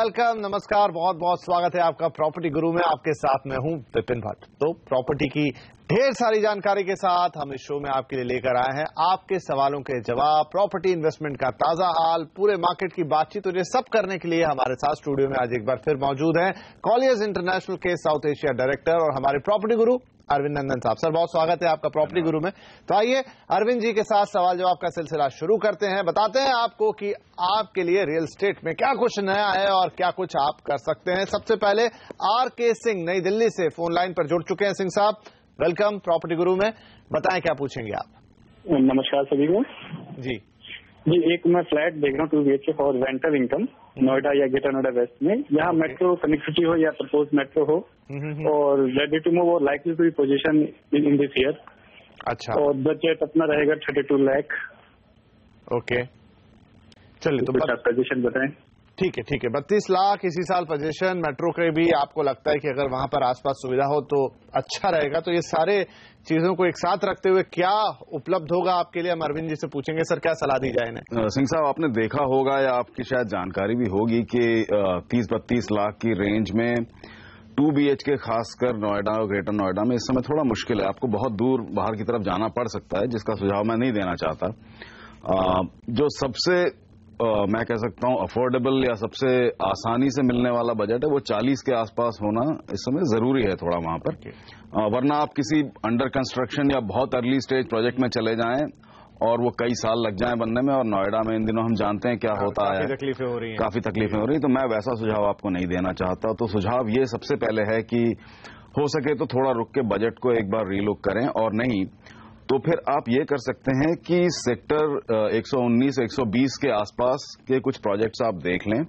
Welcome, नमस्कार, बहुत बहुत स्वागत है आपका प्रॉपर्टी गुरु में। आपके साथ मैं हूं विपिन भट्ट। तो प्रॉपर्टी की ढेर सारी जानकारी के साथ हम इस शो में आपके लिए लेकर आए हैं आपके सवालों के जवाब, प्रॉपर्टी इन्वेस्टमेंट का ताजा हाल, पूरे मार्केट की बातचीत। और ये सब करने के लिए हमारे साथ स्टूडियो में आज एक बार फिर मौजूद हैं कॉलियर्स इंटरनेशनल के साउथ एशिया डायरेक्टर और हमारे प्रॉपर्टी गुरु अरविंद नंदन साहब। सर, बहुत स्वागत है आपका प्रॉपर्टी गुरु में। तो आइए अरविंद जी के साथ सवाल जवाब का सिलसिला शुरू करते हैं। बताते हैं आपको कि आपके लिए रियल एस्टेट में क्या कुछ नया है और क्या कुछ आप कर सकते हैं। सबसे पहले आर.के. सिंह नई दिल्ली से फोन लाइन पर जुड़ चुके हैं। सिंह साहब, वेलकम प्रॉपर्टी गुरु में। बताएं क्या पूछेंगे आप। नमस्कार सभी को। जी, एक मैं फ्लैट देख रहा हूँ 2 BHK for rental income, Noida या ग्रेटर नोएडा वेस्ट में। यहाँ मेट्रो कनेक्टिविटी हो या प्रपोज मेट्रो हो और रेडी टू मूव और likely to be position in this year. अच्छा, और बजट अपना रहेगा 32 लाख। ओके, चलिए तो पोजीशन बताएं। ठीक है 32 लाख इसी साल पोजीशन मेट्रो के भी आपको लगता है कि अगर वहां पर आसपास सुविधा हो तो अच्छा रहेगा। तो ये सारे चीजों को एक साथ रखते हुए क्या उपलब्ध होगा आपके लिए, हम अरविंद जी से पूछेंगे। सर, क्या सलाह दी जाए इन्हें। सिंह साहब, आपने देखा होगा या आपकी शायद जानकारी भी होगी कि 30-32 लाख की रेंज में 2 BHK खासकर नोएडा और ग्रेटर नोएडा में इस समय थोड़ा मुश्किल है। आपको बहुत दूर बाहर की तरफ जाना पड़ सकता है, जिसका सुझाव मैं नहीं देना चाहता। जो सबसे मैं कह सकता हूं अफोर्डेबल या सबसे आसानी से मिलने वाला बजट है वो 40 के आसपास होना इस समय जरूरी है थोड़ा वहां पर। वरना आप किसी अंडर कंस्ट्रक्शन या बहुत अर्ली स्टेज प्रोजेक्ट में चले जाएं और वो कई साल लग जाएं बनने में। और नोएडा में इन दिनों हम जानते हैं क्या होता है, काफी तकलीफें हो रही हैं। तो मैं वैसा सुझाव आपको नहीं देना चाहता। तो सुझाव ये सबसे पहले है कि हो सके तो थोड़ा रुक के बजट को एक बार रीलुक करें, और नहीं तो फिर आप ये कर सकते हैं कि सेक्टर 119-120 के आसपास के कुछ प्रोजेक्ट्स आप देख लें।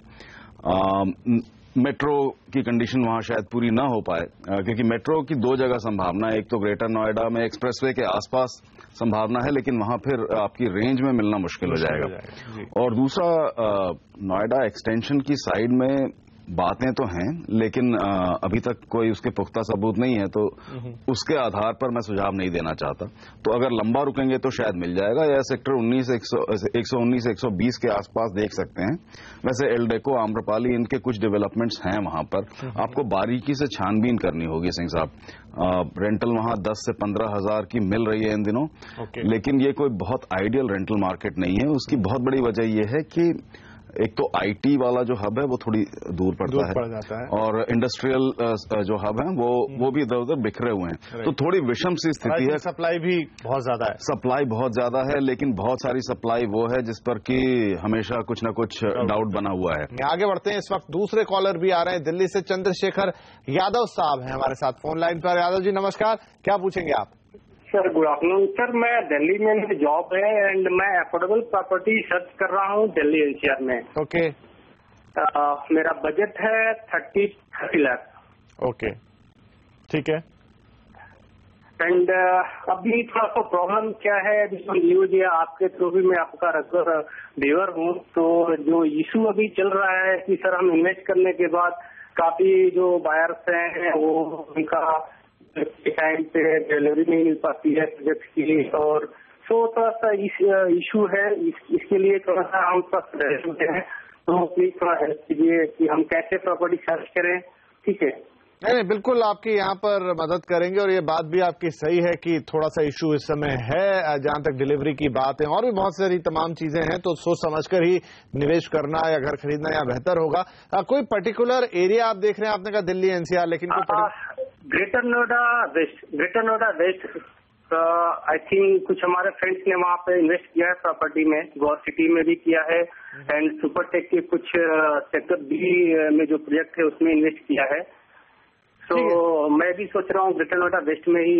मेट्रो की कंडीशन वहां शायद पूरी ना हो पाए, क्योंकि मेट्रो की 2 जगह संभावना है। एक तो ग्रेटर नोएडा में एक्सप्रेसवे के आसपास संभावना है, लेकिन वहां फिर आपकी रेंज में मिलना मुश्किल हो जाएगा। और दूसरा, नोएडा एक्सटेंशन की साइड में बातें तो हैं, लेकिन अभी तक कोई उसके पुख्ता सबूत नहीं है, तो उसके आधार पर मैं सुझाव नहीं देना चाहता। तो अगर लंबा रुकेंगे तो शायद मिल जाएगा, या सेक्टर 119-120 के आसपास देख सकते हैं। वैसे एल्डेको, आम्रपाली, इनके कुछ डेवलपमेंट्स हैं वहां पर। आपको बारीकी से छानबीन करनी होगी सिंह साहब। रेंटल वहां 10 से 15 हजार की मिल रही है इन दिनों, लेकिन ये कोई बहुत आइडियल रेंटल मार्केट नहीं है। उसकी बहुत बड़ी वजह यह है कि एक तो आईटी वाला जो हब है वो थोड़ी दूर पड़ जाता है, और इंडस्ट्रियल जो हब है वो भी इधर उधर बिखरे हुए हैं। तो थोड़ी विषम सी स्थिति है। सप्लाई भी बहुत ज्यादा है, लेकिन बहुत सारी सप्लाई वो है जिस पर कि हमेशा कुछ न कुछ डाउट बना हुआ है। आगे बढ़ते हैं। इस वक्त दूसरे कॉलर भी आ रहे हैं। दिल्ली से चंद्रशेखर यादव साहब हैं हमारे साथ फोन लाइन पर। यादव जी नमस्कार, क्या पूछेंगे आप। Sir good afternoon. सर, मैं दिल्ली में मेरी जॉब है एंड मैं अफोर्डेबल प्रॉपर्टी सर्च कर रहा हूँ दिल्ली एनसीआर में। ओके। मेरा बजट है 30 लाख। ओके, ठीक है। एंड अभी थोड़ा सा प्रॉब्लम क्या है, न्यूज या आपके थ्रू भी मैं आपका रेगुलर व्यूअर हूँ, तो जो इशू अभी चल रहा है कि सर हम इन्वेस्ट करने के बाद काफी जो बायर्स हैं वो उनका टाइम पे डिलीवरी नहीं मिल पाती है प्रोजेक्ट की, और थोड़ा सा इशू है। इसके लिए थोड़ा सा हम हैं, तो प्लीज थोड़ा हेल्प कीजिए कि हम कैसे प्रॉपर्टी सर्च करें। ठीक है। नहीं, बिल्कुल आपकी यहाँ पर मदद करेंगे। और ये बात भी आपकी सही है कि थोड़ा सा इशू इस समय है जहां तक डिलीवरी की बात है, और भी बहुत सारी तमाम चीजें हैं। तो सोच समझकर ही निवेश करना या घर खरीदना या बेहतर होगा। कोई पर्टिकुलर एरिया आप देख रहे हैं, आपने कहा दिल्ली एनसीआर, लेकिन Greater Noida west I think कुछ हमारे फ्रेंड्स ने वहाँ पे इन्वेस्ट किया है प्रॉपर्टी में, गौर सिटी में भी किया है, एंड सुपरटेक के कुछ सेक्टर बी में जो प्रोजेक्ट है उसमें इन्वेस्ट किया है। तो मैं भी सोच रहा हूँ ग्रेटर नोएडा वेस्ट में ही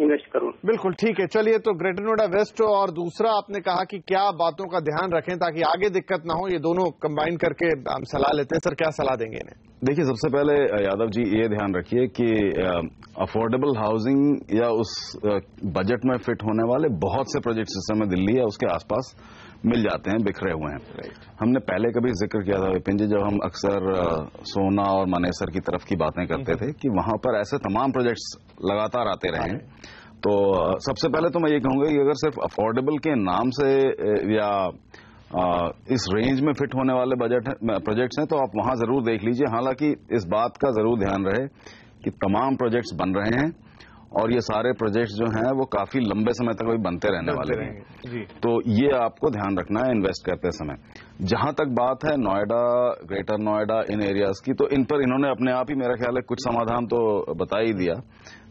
इन्वेस्ट करूँ। बिल्कुल ठीक है। चलिए, तो ग्रेटर नोएडा वेस्ट, और दूसरा आपने कहा कि क्या बातों का ध्यान रखें ताकि आगे दिक्कत ना हो, ये दोनों कंबाइन करके हम सलाह लेते हैं। सर, क्या सलाह देंगे इन्हें। देखिए, सबसे पहले यादव जी ये ध्यान रखिए कि अफोर्डेबल हाउसिंग या उस बजट में फिट होने वाले बहुत से प्रोजेक्ट्स इस समय दिल्ली या उसके आसपास मिल जाते हैं, बिखरे हुए हैं। हमने पहले कभी जिक्र किया था विपिन जी, जब हम अक्सर सोना और मानेसर की तरफ की बातें करते थे कि वहां पर ऐसे तमाम प्रोजेक्ट्स लगातार आते रहे हैं। तो सबसे पहले तो मैं ये कहूंगा कि अगर सिर्फ अफोर्डेबल के नाम से या इस रेंज में फिट होने वाले प्रोजेक्ट्स हैं, तो आप वहां जरूर देख लीजिए। हालांकि इस बात का जरूर ध्यान रहे कि तमाम प्रोजेक्ट्स बन रहे हैं और ये सारे प्रोजेक्ट्स जो हैं वो काफी लंबे समय तक बनते रहने वाले हैं, तो ये आपको ध्यान रखना है इन्वेस्ट करते समय। जहां तक बात है नोएडा, ग्रेटर नोएडा, इन एरियाज की, तो इन पर इन्होंने अपने आप ही मेरा ख्याल है कुछ समाधान तो बता ही दिया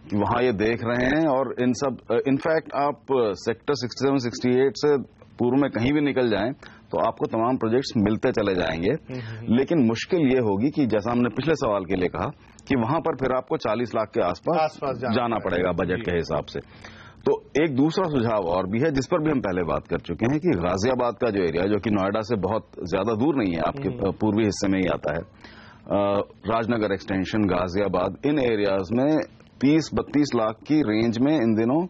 कि वहां ये देख रहे हैं। और इन सब इनफैक्ट आप सेक्टर 67, 68 से पूर्व में कहीं भी निकल जाएं तो आपको तमाम प्रोजेक्ट्स मिलते चले जाएंगे। लेकिन मुश्किल ये होगी कि जैसा हमने पिछले सवाल के लिए कहा कि वहां पर फिर आपको 40 लाख के आसपास जाना पड़ेगा बजट के हिसाब से। तो एक दूसरा सुझाव और भी है जिस पर भी हम पहले बात कर चुके हैं कि गाजियाबाद का जो एरिया, जो कि नोएडा से बहुत ज्यादा दूर नहीं है, आपके पूर्वी हिस्से में ही आता है, राजनगर एक्सटेंशन, गाजियाबाद, इन एरियाज में 30-32 लाख की रेंज में इन दिनों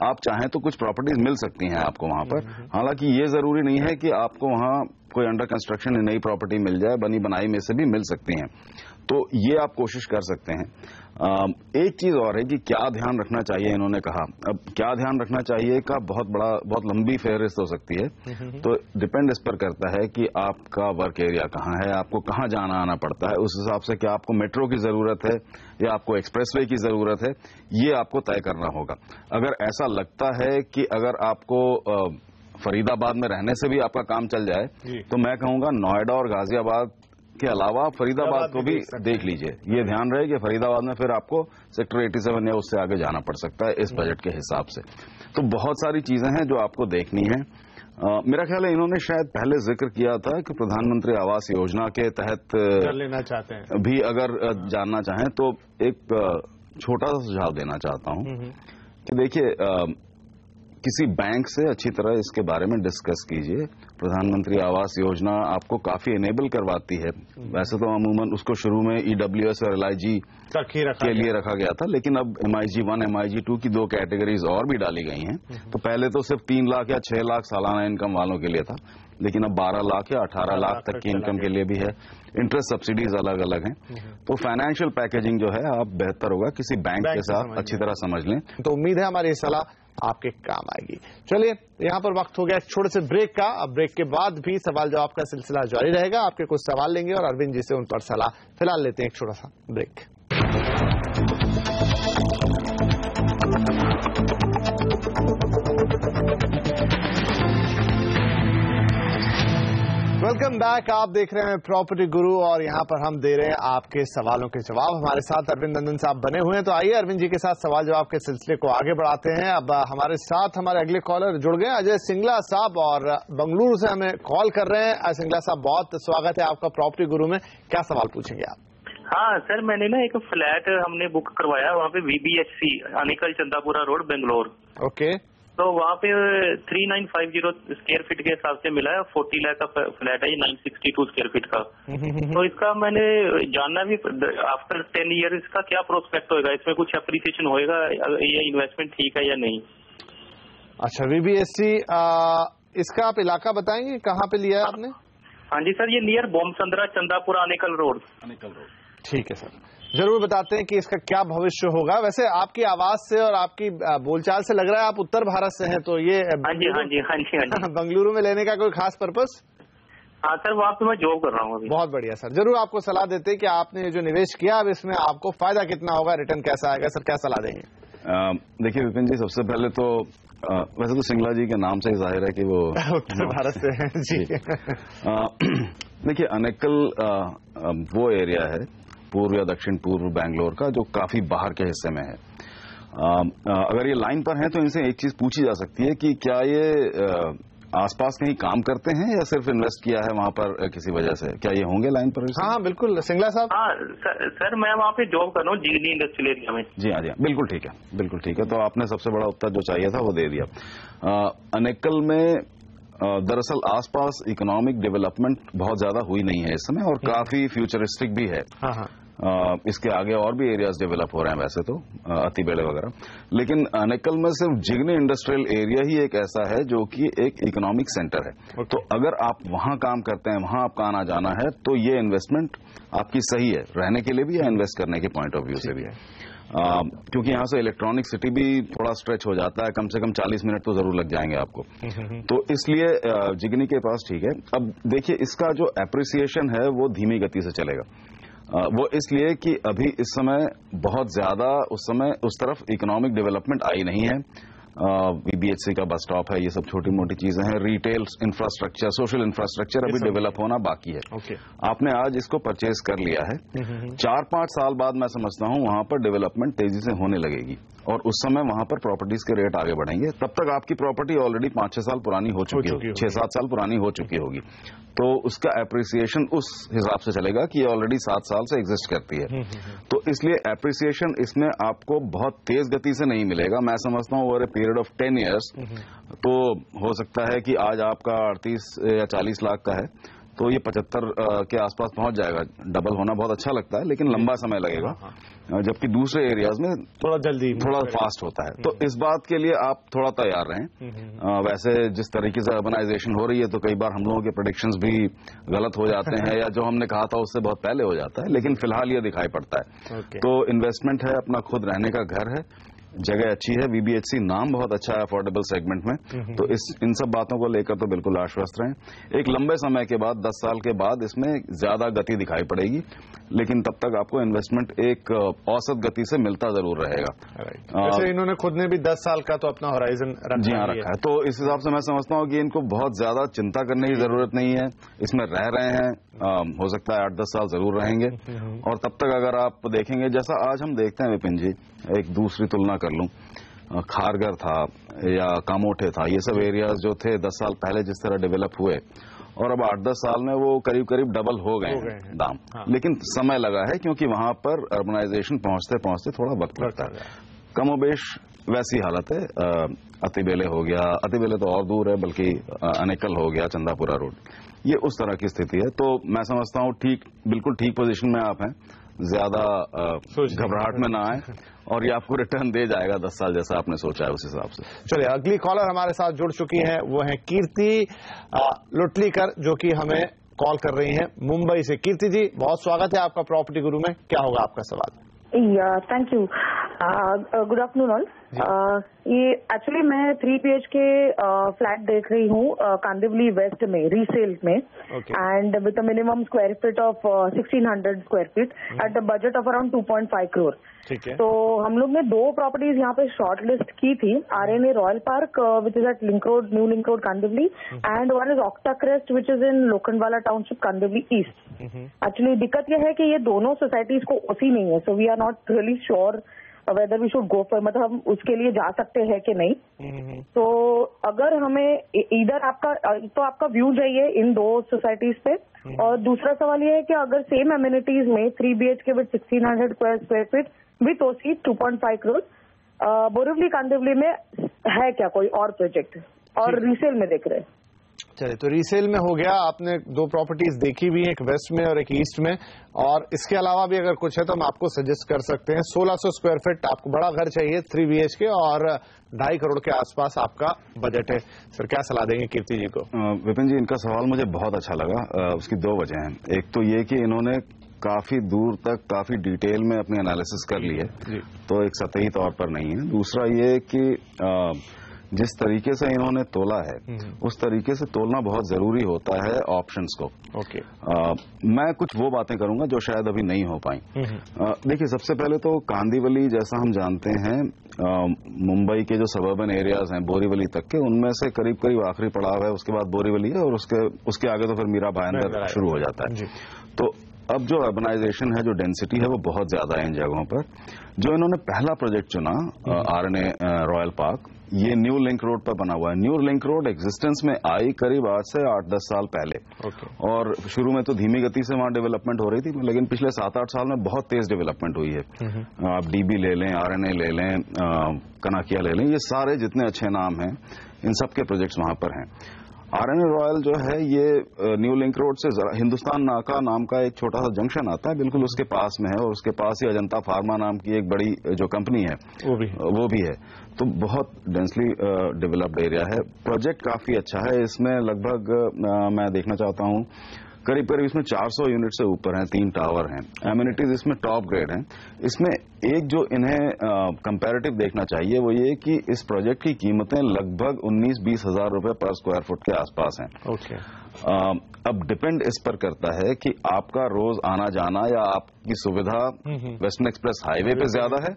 आप चाहें तो कुछ प्रॉपर्टीज मिल सकती हैं आपको वहां पर। हालांकि ये जरूरी नहीं है कि आपको वहां कोई अंडर कंस्ट्रक्शन नई प्रॉपर्टी मिल जाए, बनी बनाई में से भी मिल सकती हैं, तो ये आप कोशिश कर सकते हैं। एक चीज और है कि क्या ध्यान रखना चाहिए, इन्होंने कहा। अब क्या ध्यान रखना चाहिए का बहुत लंबी फहरिस्त हो सकती है, तो डिपेंड इस पर करता है कि आपका वर्क एरिया कहाँ है, आपको कहाँ जाना आना पड़ता है, उस हिसाब से क्या आपको मेट्रो की जरूरत है या आपको एक्सप्रेसवे की जरूरत है, ये आपको तय करना होगा। अगर ऐसा लगता है कि अगर आपको फरीदाबाद में रहने से भी आपका काम चल जाए, तो मैं कहूंगा नोएडा और गाजियाबाद के अलावा फरीदाबाद को भी देख लीजिए। ये ध्यान रहे कि फरीदाबाद में फिर आपको सेक्टर 87 या उससे आगे जाना पड़ सकता है इस बजट के हिसाब से। तो बहुत सारी चीजें हैं जो आपको देखनी है। मेरा ख्याल है इन्होंने शायद पहले जिक्र किया था कि प्रधानमंत्री आवास योजना के तहत लेना चाहते हैं, भी अगर जानना चाहें तो एक छोटा सा सुझाव देना चाहता हूं कि देखिए, किसी बैंक से अच्छी तरह इसके बारे में डिस्कस कीजिए। प्रधानमंत्री आवास योजना आपको काफी इनेबल करवाती है। वैसे तो अमूमन उसको शुरू में EWS और LIG के लिए रखा गया था, लेकिन अब MIG 1, MIG 2 की 2 कैटेगरीज और भी डाली गई हैं। तो पहले तो सिर्फ 3 लाख या 6 लाख सालाना इनकम वालों के लिए था, लेकिन अब 12 लाख या 18 लाख तक की इनकम के लिए भी है। इंटरेस्ट सब्सिडीज अलग अलग हैं। तो फाइनेंशियल पैकेजिंग जो है आप बेहतर होगा किसी बैंक के साथ अच्छी तरह समझ लें। तो उम्मीद है हमारी सलाह आपके काम आएगी। चलिए, यहाँ पर वक्त हो गया छोटे से ब्रेक का। अब ब्रेक के बाद भी सवाल जवाब का सिलसिला जारी रहेगा। आपके कुछ सवाल लेंगे और अरविंद जी से उन पर सलाह। फिलहाल लेते हैं एक छोटा सा ब्रेक। Welcome back. आप देख रहे हैं प्रॉपर्टी गुरु और यहाँ पर हम दे रहे हैं आपके सवालों के जवाब। हमारे साथ अरविंद नंदन साहब बने हुए हैं, तो आइए अरविंद जी के साथ सवाल जवाब के सिलसिले को आगे बढ़ाते हैं। अब हमारे साथ हमारे अगले कॉलर जुड़ गए, अजय सिंगला साहब, और बंगलुरु से हमें कॉल कर रहे हैं। सिंगला साहब, बहुत स्वागत है आपका प्रॉपर्टी गुरु में। क्या सवाल पूछेंगे आप? हाँ सर, मैंने ना एक फ्लैट हमने बुक करवाया वहाँ पे VBHC Anekal Chandapura road Bangalore. Okay. तो वहाँ पे 3950 स्क्वायर फीट के हिसाब से मिला है। 40 लाख का फ्लैट है, ये 962 स्क्वायर फीट का। तो इसका मैंने जानना भी, आफ्टर 10 ईयर इसका क्या प्रोस्पेक्ट होगा, इसमें कुछ अप्रिसिएशन होएगा, ये इन्वेस्टमेंट ठीक है या नहीं? अच्छा, VBHC, इसका आप इलाका बताएंगे, कहाँ पे लिया है आपने? हाँ जी सर, ये नियर बोमसंद्रा चंदापुरा अनिकल रोड। ठीक है सर, जरूर बताते हैं कि इसका क्या भविष्य होगा। वैसे आपकी आवाज से और आपकी बोलचाल से लग रहा है आप उत्तर भारत से हैं, तो ये हाँ जी बंगलुरु में लेने का कोई खास पर्पस? हाँ सर, वहाँ पे मैं जॉब कर रहा हूँ अभी। बहुत बढ़िया सर, जरूर आपको सलाह देते हैं कि आपने जो निवेश किया अब इसमें आपको फायदा कितना होगा, रिटर्न कैसा आएगा। सर, क्या सलाह देंगे? देखिए विपिन जी, सबसे पहले तो वैसे तो सिंगला जी के नाम से ही जाहिर है कि वो उत्तर भारत से हैं जी। देखिए, अनेकल वो एरिया है पूर्व या दक्षिण पूर्व बैंगलोर का जो काफी बाहर के हिस्से में है। अगर ये लाइन पर हैं तो इनसे एक चीज पूछी जा सकती है कि क्या ये आसपास कहीं काम करते हैं या सिर्फ इन्वेस्ट किया है वहां पर किसी वजह से? क्या ये होंगे लाइन पर? हाँ बिल्कुल सिंगला साहब। हाँ सर, मैं वहाँ पे जॉब कर रहा हूँ जिगनी इंडस्ट्रियल एरिया में। जी हाँ, बिल्कुल ठीक है, बिल्कुल ठीक है। तो आपने सबसे बड़ा उत्तर जो चाहिए था वो दे दिया। अनेकल में दरअसल आसपास इकोनॉमिक डेवलपमेंट बहुत ज्यादा हुई नहीं है इस समय और काफी फ्यूचरिस्टिक भी है। हाँ। इसके आगे और भी एरियाज डेवलप हो रहे हैं वैसे तो, अतिबेड़े वगैरह, लेकिन अनेकल में सिर्फ जिगनी इंडस्ट्रियल एरिया ही एक ऐसा है जो कि एक इकोनॉमिक सेंटर है। तो अगर आप वहां काम करते हैं, वहां आपका आना जाना है, तो ये इन्वेस्टमेंट आपकी सही है, रहने के लिए भी या इन्वेस्ट करने के पॉइंट ऑफ व्यू से भी है। क्योंकि यहाँ से इलेक्ट्रॉनिक सिटी भी थोड़ा स्ट्रेच हो जाता है, कम से कम 40 मिनट तो जरूर लग जाएंगे आपको। तो इसलिए जिगनी के पास ठीक है। अब देखिए, इसका जो एप्रिसिएशन है वो धीमी गति से चलेगा। वो इसलिए कि अभी इस समय बहुत ज्यादा उस तरफ इकोनॉमिक डेवलपमेंट आई नहीं है। बीबीएचसी का बस स्टॉप है, ये सब छोटी मोटी चीजें हैं। रिटेल इंफ्रास्ट्रक्चर, सोशल इंफ्रास्ट्रक्चर अभी डेवलप होना बाकी है। आपने आज इसको परचेज कर लिया है, 4-5 साल बाद मैं समझता हूं वहां पर डेवलपमेंट तेजी से होने लगेगी और उस समय वहां पर प्रॉपर्टीज के रेट आगे बढ़ेंगे। तब तक आपकी प्रॉपर्टी ऑलरेडी 5-6 साल पुरानी हो चुकी होगी, 6-7 साल पुरानी हो चुकी होगी, तो उसका एप्रिसिएशन उस हिसाब से चलेगा कि ये ऑलरेडी 7 साल से एग्जिस्ट करती है। तो इसलिए एप्रिसिएशन इसमें आपको बहुत तेज गति से नहीं मिलेगा। मैं समझता हूं over a period of 10 years तो हो सकता है कि आज आपका 38 या 40 लाख का है तो ये 75 के आसपास पहुंच जाएगा। डबल होना बहुत अच्छा लगता है, लेकिन लंबा समय लगेगा, जबकि दूसरे एरियाज में थोड़ा फास्ट होता है। तो इस बात के लिए आप थोड़ा तैयार रहें। वैसे जिस तरीके से अर्बनाइजेशन हो रही है तो कई बार हम लोगों के प्रेडिक्शंस भी गलत हो जाते हैं या जो हमने कहा था उससे बहुत पहले हो जाता है, लेकिन फिलहाल ये दिखाई पड़ता है। तो इन्वेस्टमेंट है, अपना खुद रहने का घर है, जगह अच्छी है, बीबीएचसी नाम बहुत अच्छा है अफोर्डेबल सेगमेंट में, तो इन सब बातों को लेकर तो बिल्कुल आश्वस्त रहें। एक लंबे समय के बाद, 10 साल के बाद इसमें ज्यादा गति दिखाई पड़ेगी, लेकिन तब तक आपको इन्वेस्टमेंट एक औसत गति से मिलता जरूर रहेगा। वैसे इन्होंने खुद ने भी 10 साल का तो अपना होराइजन रखा है, तो इस हिसाब से मैं समझता हूं कि इनको बहुत ज्यादा चिंता करने की जरूरत नहीं है। इसमें रह रहे हैं, हो सकता है 8-10 साल जरूर रहेंगे और तब तक अगर आप देखेंगे, जैसा आज हम देखते हैं विपिन जी, एक दूसरी तुलना कर लूं, खारगर था या कामोठे था, ये सब एरियाज जो थे 10 साल पहले जिस तरह डेवलप हुए और अब 8-10 साल में वो करीब करीब डबल हो गए हैं दाम। लेकिन समय लगा है क्योंकि वहां पर अर्बनाइजेशन पहुंचते पहुंचते थोड़ा वक्त लगता है। कमोबेश वैसी हालत है। अतिबेले हो गया, अतिबेले तो और दूर है, बल्कि अनेकल हो गया, चंदापुरा रोड, ये उस तरह की स्थिति है। तो मैं समझता हूं बिल्कुल ठीक पोजीशन में आप हैं, ज्यादा घबराहट में ना आए और ये आपको रिटर्न दे जाएगा 10 साल जैसा आपने सोचा है उस हिसाब से। चलिए, अगली कॉलर हमारे साथ जुड़ चुकी हैं, वो है कीर्ति लुटलीकर, जो कि हमें कॉल कर रही हैं मुंबई से। कीर्ति जी, बहुत स्वागत है आपका प्रॉपर्टी गुरु में, क्या होगा आपका सवाल? Thank you, good afternoon all. ये एक्चुअली मैं 3 BHK फ्लैट देख रही हूँ कांदिवली वेस्ट में, रीसेल में, and with a minimum square feet of 1600 square feet at the budget of around 2.5 crore. तो हम लोग ने 2 प्रॉपर्टीज यहाँ पे शॉर्ट लिस्ट की थी, RNA Royal Park which is at Link Road, New Link Road Kandivali, and one is Octa Crest which is in Lokhandwala township Kandivali east. Actually दिक्कत यह है कि ये दोनों सोसाइटीज को ओसी नहीं है, so we are not really sure whether we should go for, मतलब हम उसके लिए जा सकते हैं कि नहीं। तो अगर हमें इधर आपका व्यू चाहिए इन 2 सोसाइटीज पे, और दूसरा सवाल ये है कि अगर सेम एमिनिटीज में 3 BHK with 1600 square feet with OC 2.5 crore Borivali Kandivali में है क्या कोई और प्रोजेक्ट, और रीसेल में देख रहे हैं? चलिए, तो रीसेल में हो गया, आपने 2 प्रॉपर्टीज देखी भी हैं, एक वेस्ट में और एक ईस्ट में, और इसके अलावा भी अगर कुछ है तो हम आपको सजेस्ट कर सकते हैं। 1600 स्क्वायर फीट आपको बड़ा घर चाहिए, 3 BHK, और 2.5 करोड़ के आसपास आपका बजट है। सर, क्या सलाह देंगे कीर्ति जी को? विपिन जी, इनका सवाल मुझे बहुत अच्छा लगा। उसकी 2 वजह हैं। एक तो ये कि इन्होंने काफी दूर तक काफी डिटेल में अपनी एनालिसिस कर ली है, तो एक सतही तौर पर नहीं है। दूसरा ये कि जिस तरीके से इन्होंने तोला है उस तरीके से तोलना बहुत जरूरी होता है ऑप्शंस को। मैं कुछ वो बातें करूंगा जो शायद अभी नहीं हो पाई। देखिए, सबसे पहले तो कांदिवली, जैसा हम जानते हैं, मुंबई के जो सबर्बन एरियाज हैं बोरीवली तक के, उनमें से करीब करीब आखिरी पड़ाव है, उसके बाद बोरीवली है और उसके आगे तो फिर मीरा भाईंदर शुरू हो जाता है। तो अब जो अर्बनाइजेशन है, जो डेंसिटी है, वो बहुत ज्यादा है इन जगहों पर। जो इन्होंने पहला प्रोजेक्ट चुना, RNA रॉयल पार्क, ये न्यू लिंक रोड पर बना हुआ है। न्यू लिंक रोड एग्जिस्टेंस में आई करीब 8 से 8-10 साल पहले, और शुरू में तो धीमी गति से वहां डेवलपमेंट हो रही थी, लेकिन पिछले 7-8 साल में बहुत तेज डेवलपमेंट हुई है। आप DB ले लें, RNA ले लें, कनाकिया ले लें, ये सारे जितने अच्छे नाम हैं, इन सब के प्रोजेक्ट्स वहां पर हैं। RNA रॉयल जो है, ये न्यू लिंक रोड से हिंदुस्तान नाका नाम का एक छोटा सा जंक्शन आता है, बिल्कुल उसके पास में है, और उसके पास ही अजंता फार्मा नाम की एक बड़ी जो कंपनी है वो भी है। तो बहुत डेंसली डेवलप्ड एरिया है। प्रोजेक्ट काफी अच्छा है। इसमें लगभग मैं देखना चाहता हूँ करीब करीब इसमें 400 यूनिट से ऊपर हैं, 3 टावर हैं, एमिनिटीज इसमें टॉप ग्रेड हैं। इसमें एक जो इन्हें कंपैरेटिव देखना चाहिए वो ये कि इस प्रोजेक्ट की कीमतें लगभग 19-20 हजार रुपए पर स्क्वायर फुट के आसपास हैं। ओके। अब डिपेंड इस पर करता है कि आपका रोज आना जाना या आपकी सुविधा वेस्टर्न एक्सप्रेस हाईवे पे ज्यादा है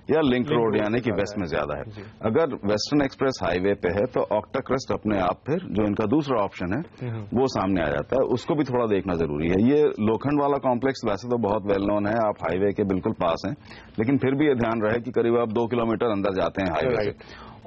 या लिंक रोड यानी कि वेस्ट में ज्यादा है। अगर वेस्टर्न एक्सप्रेस हाईवे पे है तो ऑक्टाक्रस्ट अपने आप फिर जो इनका दूसरा ऑप्शन है वो सामने आ जाता है, उसको भी थोड़ा देखना जरूरी है। ये लोखंड वाला कॉम्प्लेक्स वैसे तो बहुत वेल नोन है, आप हाईवे के बिल्कुल पास हैं, लेकिन फिर भी ये ध्यान रहे कि करीब आप 2 किलोमीटर अंदर जाते हैं हाईवे से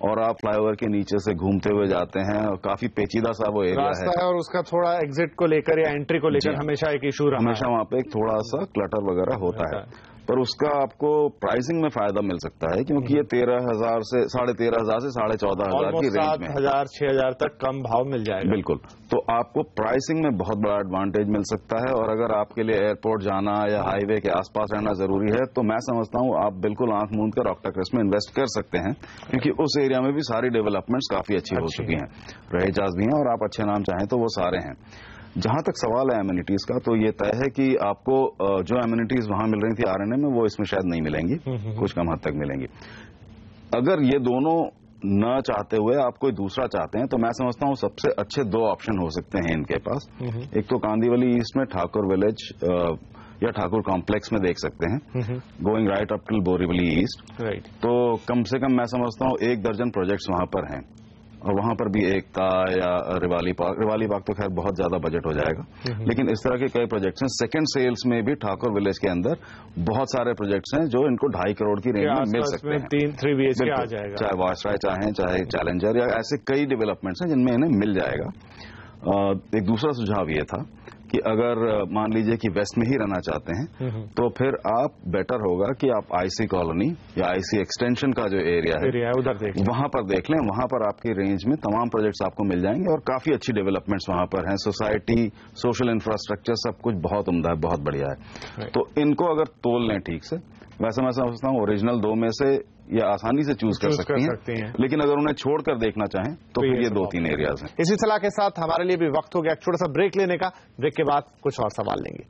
और आप फ्लाईओवर के नीचे से घूमते हुए जाते हैं और काफी पेचीदा सा वो एरिया है और उसका थोड़ा एग्जिट को लेकर या एंट्री को लेकर हमेशा एक इशू रहा, हमेशा वहां पे एक थोड़ा सा क्लटर वगैरह होता है, पर उसका आपको प्राइसिंग में फायदा मिल सकता है क्योंकि ये 13,000 से 13,500 से 14,500 की रेंज में 7,000-6,000 तक कम भाव मिल जाएगा। बिल्कुल, तो आपको प्राइसिंग में बहुत बड़ा एडवांटेज मिल सकता है। और अगर आपके लिए एयरपोर्ट जाना या हाईवे के आसपास रहना जरूरी है तो मैं समझता हूं आप बिल्कुल आंख मूंद कर ऑक्टाक्रस्ट में इन्वेस्ट कर सकते हैं क्योंकि उस एरिया में भी सारी डेवलपमेंट्स काफी अच्छी हो चुकी हैं, रहेजाज भी हैं और आप अच्छे नाम चाहें तो वो सारे हैं। जहां तक सवाल है एमिनिटीज का, तो ये तय है कि आपको जो एमिनिटीज वहां मिल रही थी आरएनए में वो इसमें शायद नहीं मिलेंगी, कुछ कम हद तक मिलेंगी। अगर ये दोनों न चाहते हुए आप कोई दूसरा चाहते हैं तो मैं समझता हूं सबसे अच्छे 2 ऑप्शन हो सकते हैं इनके पास। एक तो कांदीवली ईस्ट में ठाकुर विलेज या ठाकुर कॉम्प्लेक्स में देख सकते हैं, going right up till Borivali east. तो कम से कम मैं समझता हूं 1 दर्जन प्रोजेक्ट्स वहां पर हैं और वहां पर भी एकता या रिवाली पार्क तो खैर बहुत ज्यादा बजट हो जाएगा, लेकिन इस तरह के कई प्रोजेक्ट्स हैं। सेकंड सेल्स में भी ठाकुर विलेज के अंदर बहुत सारे प्रोजेक्ट्स हैं जो इनको 2.5 करोड़ की रेंज में मिल सकते हैं। 3 BHK आ जाएगा, चाहे वाशराय चाहें चाहे चैलेंजर या ऐसे कई डेवलपमेंट्स हैं जिनमें इन्हें मिल जाएगा। एक दूसरा सुझाव ये था कि अगर मान लीजिए कि वेस्ट में ही रहना चाहते हैं तो फिर आप बेटर होगा कि आप आईसी कॉलोनी या आईसी एक्सटेंशन का जो एरिया है उधर देख लें, वहां पर देख लें। वहां पर आपकी रेंज में तमाम प्रोजेक्ट्स आपको मिल जाएंगे और काफी अच्छी डेवलपमेंट्स वहां पर हैं। सोसाइटी, सोशल इंफ्रास्ट्रक्चर सब कुछ बहुत उम्दा है, बहुत बढ़िया है। तो इनको अगर तोल लें ठीक से, वैसे मैं समझता हूँ ओरिजिनल 2 में से ये आसानी से चूज कर सकती हैं, लेकिन अगर उन्हें छोड़कर देखना चाहें तो फिर ये 2-3 एरियाज हैं। इसी सलाह के साथ हमारे लिए भी वक्त हो गया छोटा सा ब्रेक लेने का। ब्रेक के बाद कुछ और सवाल लेंगे।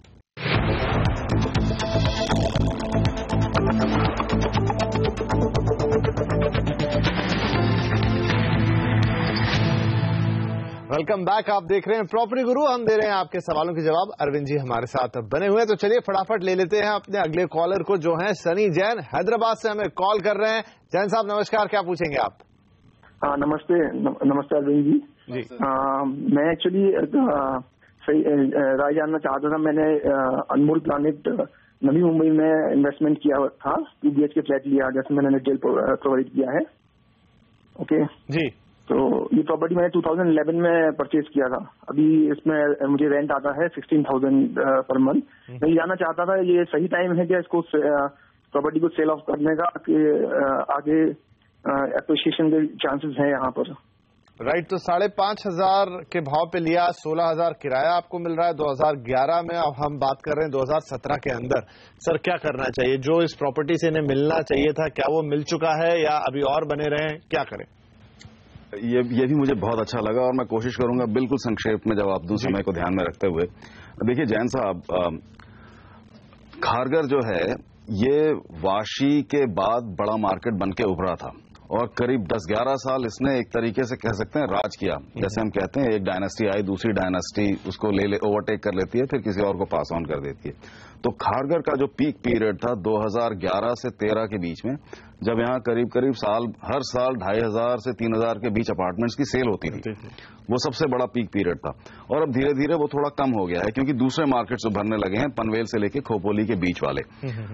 वेलकम बैक, आप देख रहे हैं प्रॉपर्टी गुरु। हम दे रहे हैं आपके सवालों के जवाब। अरविंद जी हमारे साथ बने हुए हैं, तो चलिए फटाफट ले लेते हैं अपने अगले कॉलर को जो है सनी जैन, हैदराबाद से हमें कॉल कर रहे हैं। जैन साहब नमस्कार, क्या पूछेंगे आप? नमस्ते अरविंद जी। मैं एक्चुअली राय जानना चाहता था। मैंने अनमोल प्लानेट नवी मुंबई में इन्वेस्टमेंट किया था, 2 BHK फ्लैट लिया जैसे मैंने डिटेल प्रोवाइड किया है। ओके जी, तो ये प्रॉपर्टी मैंने 2011 में परचेज किया था। अभी इसमें मुझे रेंट आता है 16,000 पर मंथ। मैं ये जानना चाहता था ये सही टाइम है क्या इसको प्रॉपर्टी को सेल ऑफ करने का, कि आगे एप्रिसिएशन के चांसेस हैं यहाँ पर? राइट, तो 5,500 के भाव पे लिया, 16,000 किराया आपको मिल रहा है 2011 में। अब हम बात कर रहे हैं 2017 के अंदर। सर क्या करना चाहिए? जो इस प्रॉपर्टी से इन्हें मिलना चाहिए था क्या वो मिल चुका है या अभी और बने रहें, क्या करें? ये भी मुझे बहुत अच्छा लगा और मैं कोशिश करूंगा बिल्कुल संक्षेप में जवाब दूं समय को ध्यान में रखते हुए। देखिए जैन साहब, खारगर जो है ये वाशी के बाद बड़ा मार्केट बन के उभरा था और करीब 10-11 साल इसने एक तरीके से कह सकते हैं राज किया। जैसे हम कहते हैं एक डायनेस्टी आई, दूसरी डायनेस्टी उसको ओवरटेक कर लेती है, फिर किसी और को पास ऑन कर देती है। तो खारगर का जो पीक पीरियड था 2011 से 13 के बीच में, जब यहाँ करीब हर साल 2,500 से 3,000 के बीच अपार्टमेंट्स की सेल होती थी, वो सबसे बड़ा पीक पीरियड था। और अब धीरे धीरे वो थोड़ा कम हो गया है क्योंकि दूसरे मार्केट्स उभरने लगे हैं, पनवेल से लेके खोपोली के बीच वाले।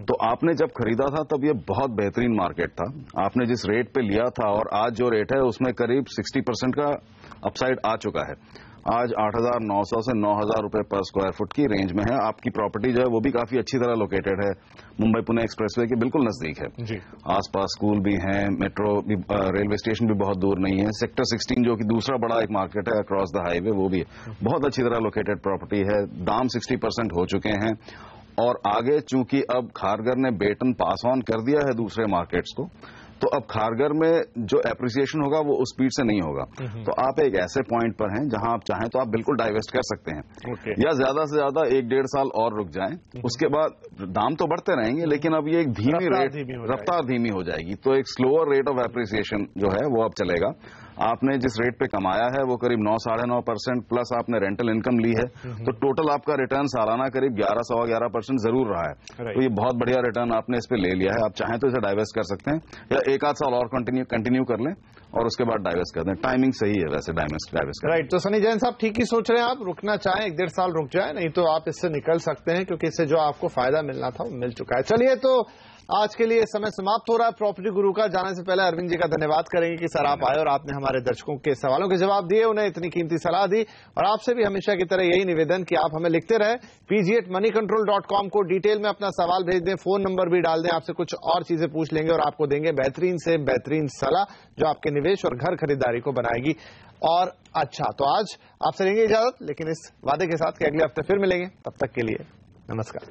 तो आपने जब खरीदा था तब ये बहुत बेहतरीन मार्केट था। आपने जिस रेट पे लिया था और आज जो रेट है उसमें करीब 60% का अपसाइड आ चुका है। आज 8,900 से 9,000 रुपए पर स्क्वायर फुट की रेंज में है। आपकी प्रॉपर्टी जो है वो भी काफी अच्छी तरह लोकेटेड है, मुंबई पुणे एक्सप्रेसवे के बिल्कुल नजदीक है जी। आसपास स्कूल भी हैं, मेट्रो भी, रेलवे स्टेशन भी बहुत दूर नहीं है। सेक्टर 16 जो कि दूसरा बड़ा एक मार्केट है अक्रॉस द हाईवे, वो भी बहुत अच्छी तरह लोकेटेड प्रॉपर्टी है। दाम 60% हो चुके हैं और आगे चूंकि अब खारगर ने बेटन पास ऑन कर दिया है दूसरे मार्केट्स को, तो अब खारगर में जो एप्रिसिएशन होगा वो उस स्पीड से नहीं होगा। तो आप एक ऐसे पॉइंट पर हैं जहां आप चाहें तो आप बिल्कुल डाइवेस्ट कर सकते हैं, या ज्यादा से ज्यादा 1-1.5 साल और रुक जाएं, उसके बाद दाम तो बढ़ते रहेंगे लेकिन अब ये एक रफ्तार धीमी हो जाएगी। तो एक स्लोअर रेट ऑफ एप्रिसिएशन जो है वो अब चलेगा। आपने जिस रेट पे कमाया है वो करीब 9-9.5% प्लस आपने रेंटल इनकम ली है, तो टोटल आपका रिटर्न सालाना करीब 11-11% जरूर रहा है। तो ये बहुत बढ़िया रिटर्न आपने इस पे ले लिया है। आप चाहें तो इसे डाइवेस्ट कर सकते हैं या 1-8 साल और कंटिन्यू कर लें और उसके बाद डाइवेस्ट कर दें। टाइमिंग सही है वैसे डाइवेस्ट कर। राइट, तो सनी जैन साहब ठीक ही सोच रहे हैं आप। रुकना चाहें 1-1.5 साल रुक जाए, नहीं तो आप इससे निकल सकते हैं क्योंकि इससे जो आपको फायदा मिलना था वो मिल चुका है। चलिए, तो आज के लिए समय समाप्त हो रहा है प्रॉपर्टी गुरु का। जाने से पहले अरविंद जी का धन्यवाद करेंगे कि सर आप आए और आपने हमारे दर्शकों के सवालों के जवाब दिए, उन्हें इतनी कीमती सलाह दी। और आपसे भी हमेशा की तरह यही निवेदन कि आप हमें लिखते रहे, pg@moneycontrol.com को डिटेल में अपना सवाल भेज दें, फोन नंबर भी डाल दें, आपसे कुछ और चीजें पूछ लेंगे और आपको देंगे बेहतरीन से बेहतरीन सलाह जो आपके निवेश और घर खरीदारी को बनाएगी और अच्छा। तो आज आपसे लेंगे इजाजत, लेकिन इस वादे के साथ कि अगले हफ्ते फिर मिलेंगे। तब तक के लिए नमस्कार।